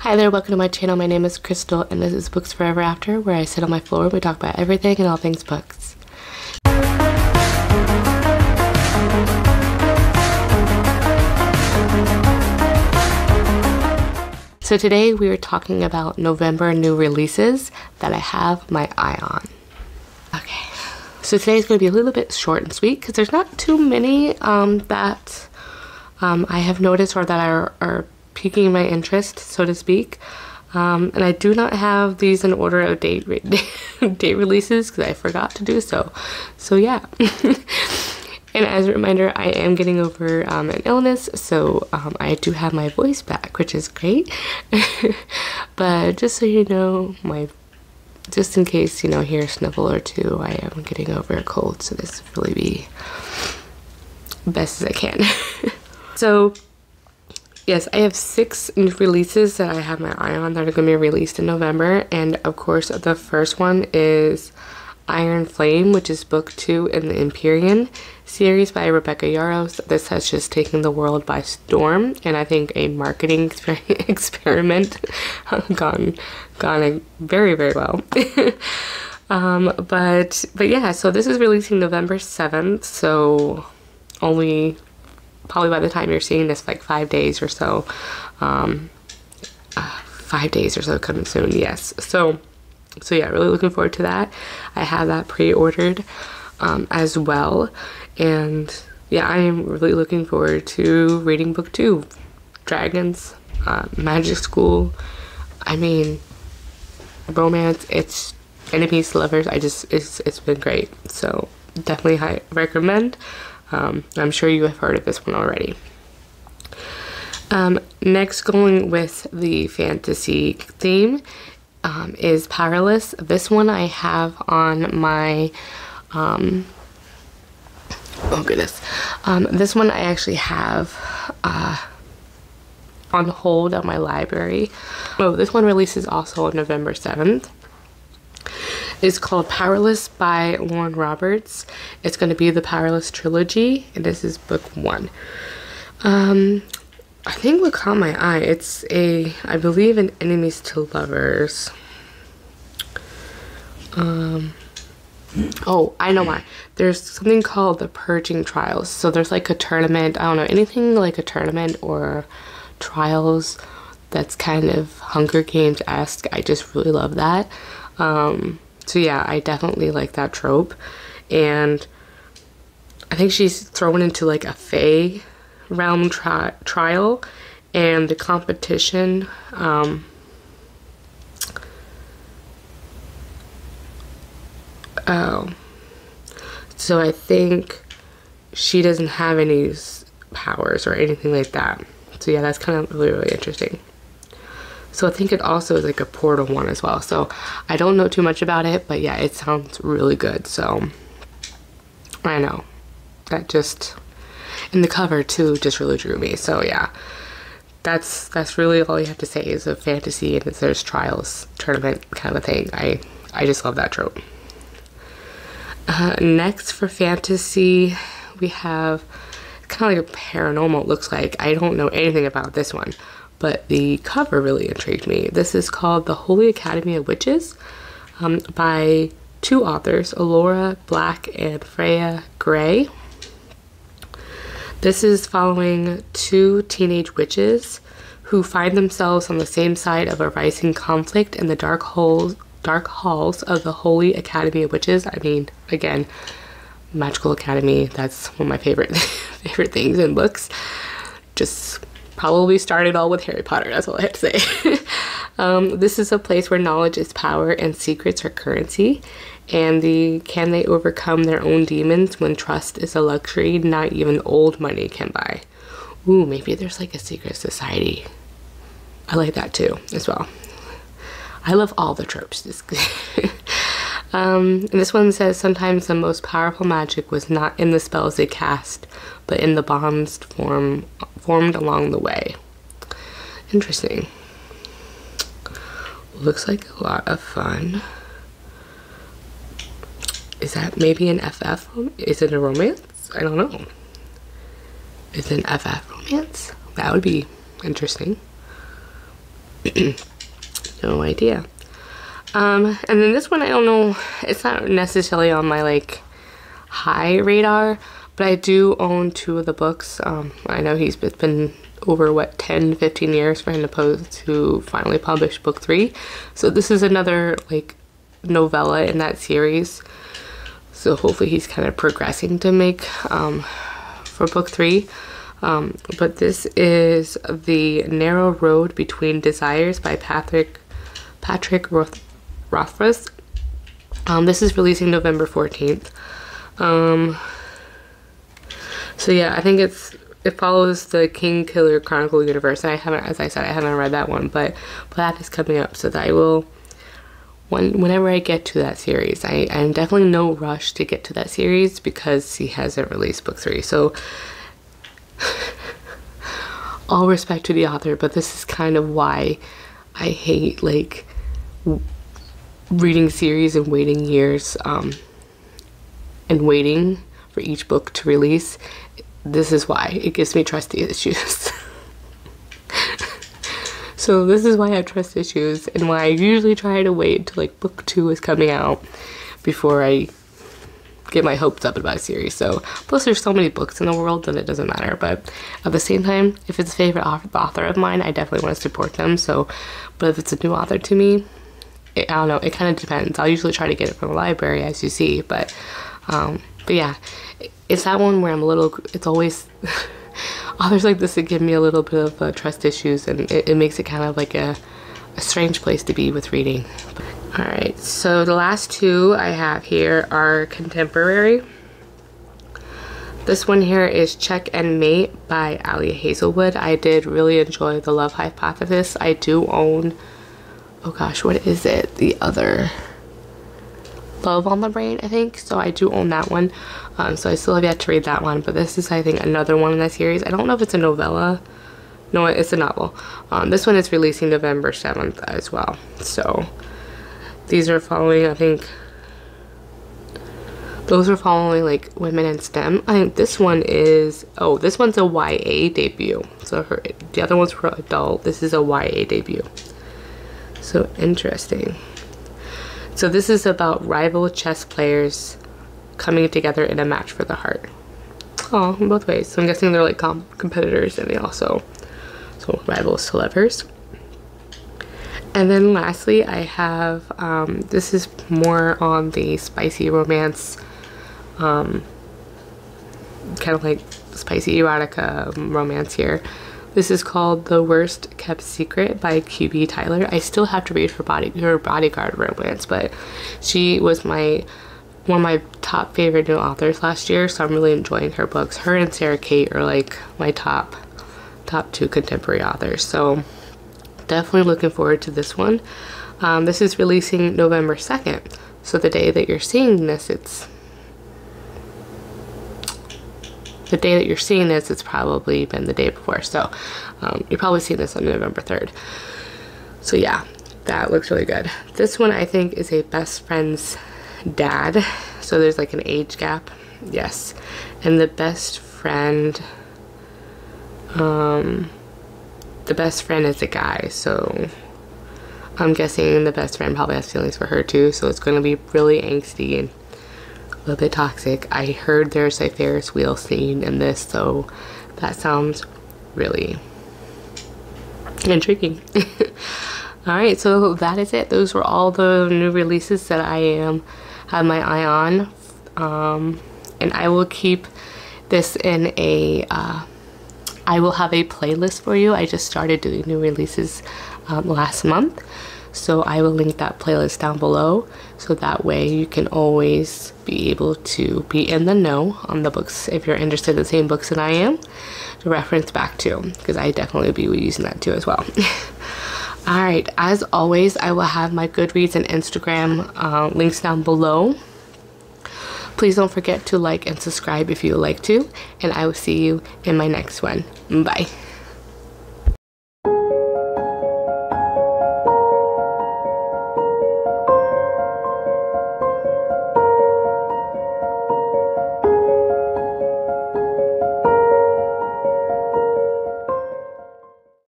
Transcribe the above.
Hi there, welcome to my channel. My name is Crystal and this is Books Forever After, where I sit on my floor and we talk about everything and all things books. So today we are talking about November new releases that I have my eye on. Okay, so today's going to be a little bit short and sweet because there's not too many that I have noticed or that are piquing my interest, so to speak. And I do not have these in order of date releases because I forgot to do so. So yeah. And as a reminder, I am getting over an illness, so I do have my voice back, which is great. But just so you know, just in case, you know, hear a sniffle or two, I am getting over a cold, so this will really be best as I can. So yes, I have 6 new releases that I have my eye on that are going to be released in November, and of course the first one is Iron Flame, which is book 2 in the Empyrean series by Rebecca Yarros. This has just taken the world by storm, and I think a marketing experiment gone very, very well. But yeah, so this is releasing November 7th, so only probably by the time you're seeing this, like 5 days or so. 5 days or so coming soon, yes. So yeah, really looking forward to that. I have that pre-ordered as well, and yeah, I am really looking forward to reading book 2, Dragons, Magic School. I mean, romance, it's enemies to lovers. It's been great, so definitely recommend. I'm sure you have heard of this one already. Next, going with the fantasy theme, is Powerless. This one I have on my oh goodness, this one I actually have on hold at my library. Oh, this one releases also on November 7th. It's called Powerless by Lauren Roberts. It's going to be the Powerless trilogy, and this is book 1. I think what caught my eye, it's I believe an enemies to lovers. Oh, I know why. There's something called the Purging Trials. So there's like a tournament, I don't know, anything like a tournament or trials that's kind of Hunger Games-esque. I just really love that. So yeah, I definitely like that trope. And I think she's thrown into like a Fae realm trial, and the competition so I think she doesn't have any powers or anything like that. So yeah, that's kind of really interesting. So I think it also is like a Portal one as well. So I don't know too much about it, but yeah, it sounds really good. So I know that just, and the cover too just really drew me. So yeah, that's really all you have to say is a fantasy and there's trials tournament kind of thing. I just love that trope. Next for fantasy, we have kind of like a paranormal, it looks like. I don't know anything about this one, but the cover really intrigued me. This is called The Holy Academy of Witches, by 2 authors, Alora Black and Freya Gray. This is following 2 teenage witches who find themselves on the same side of a rising conflict in the dark halls of the Holy Academy of Witches. I mean, again, magical academy, that's one of my favorite things in books. Just probably started all with Harry Potter, that's all I have to say. This is a place where knowledge is power and secrets are currency, and can they overcome their own demons when trust is a luxury not even old money can buy. Ooh, maybe there's like a secret society. I like that too as well. I love all the tropes. And this one says, sometimes the most powerful magic was not in the spells they cast, but in the bonds formed along the way. Interesting. Looks like a lot of fun. Is that maybe an FF? Is it a romance? I don't know. Is it an FF romance? That would be interesting. No idea. And then this one, I don't know, it's not necessarily on my like high radar, but I do own 2 of the books. I know it's been over what, 10-15 years for him to finally publish book 3. So this is another like novella in that series. So hopefully he's kind of progressing to make for book 3. But this is The Narrow Road Between Desires by Patrick Rothfuss. This is releasing November 14th. So yeah, I think it follows the Kingkiller Chronicle universe. And I haven't, as I said, I haven't read that one, but that is coming up, so that I will, whenever I get to that series. I'm definitely no rush to get to that series because he hasn't released book 3. So all respect to the author, but this is kind of why I hate like reading series and waiting years and waiting for each book to release. This is why it gives me trust issues. So this is why I have trust issues, and why I usually try to wait until like book 2 is coming out before I get my hopes up about a series. So plus there's so many books in the world that it doesn't matter, but at the same time, if it's a favorite author of mine, I definitely want to support them. So but if it's a new author to me, I don't know, it kind of depends. I'll usually try to get it from the library, as you see, but yeah, it's that one where I'm a little, it's always authors like this that give me a little bit of trust issues, and it makes it kind of like a strange place to be with reading. Alright, so the last 2 I have here are contemporary. This one here is Check and Mate by Ali Hazelwood. I did really enjoy The Love Hypothesis. I do own, oh gosh, what is it? The other, Love on the Brain, I think. So I do own that one. So I still have yet to read that one, but this is, I think, another one in that series. I don't know if it's a novella. No, it's a novel. This one is releasing November 7th as well. So these are following, I think, those are following like women in STEM. I think this one is, oh, this one's a YA debut. So the other one's for adult. This is a YA debut. So interesting. So this is about rival chess players coming together in a match for the heart. Oh, in both ways. So I'm guessing they're like competitors, and they also, so rivals to lovers. And then lastly, I have, this is more on the spicy romance, kind of like spicy erotica romance here. This is called The Worst Kept Secret by QB Tyler. I still have to read her Bodyguard romance, but she was one of my top favorite new authors last year, so I'm really enjoying her books. Her and Sarah Kate are like my top 2 contemporary authors, so definitely looking forward to this one. This is releasing November 2nd, so the day that you're seeing this, it's probably been the day before, so you're probably seeing this on November 3rd. So yeah, that looks really good. This one I think is a best friend's dad, so there's like an age gap, yes, and the best friend is a guy, so I'm guessing the best friend probably has feelings for her too, so it's going to be really angsty and a little bit toxic. I heard there's a Ferris wheel scene in this, so that sounds really intriguing. Alright, so that is it. Those were all the new releases that I have my eye on, and I will keep this in a I will have a playlist for you. I just started doing new releases last month, so I will link that playlist down below, so that way you can always be able to be in the know on the books if you're interested in the same books that I am to reference back to, because I definitely will be using that too as well. Alright, as always, I will have my Goodreads and Instagram links down below. Please don't forget to like and subscribe if you would like to, and I will see you in my next one. Bye.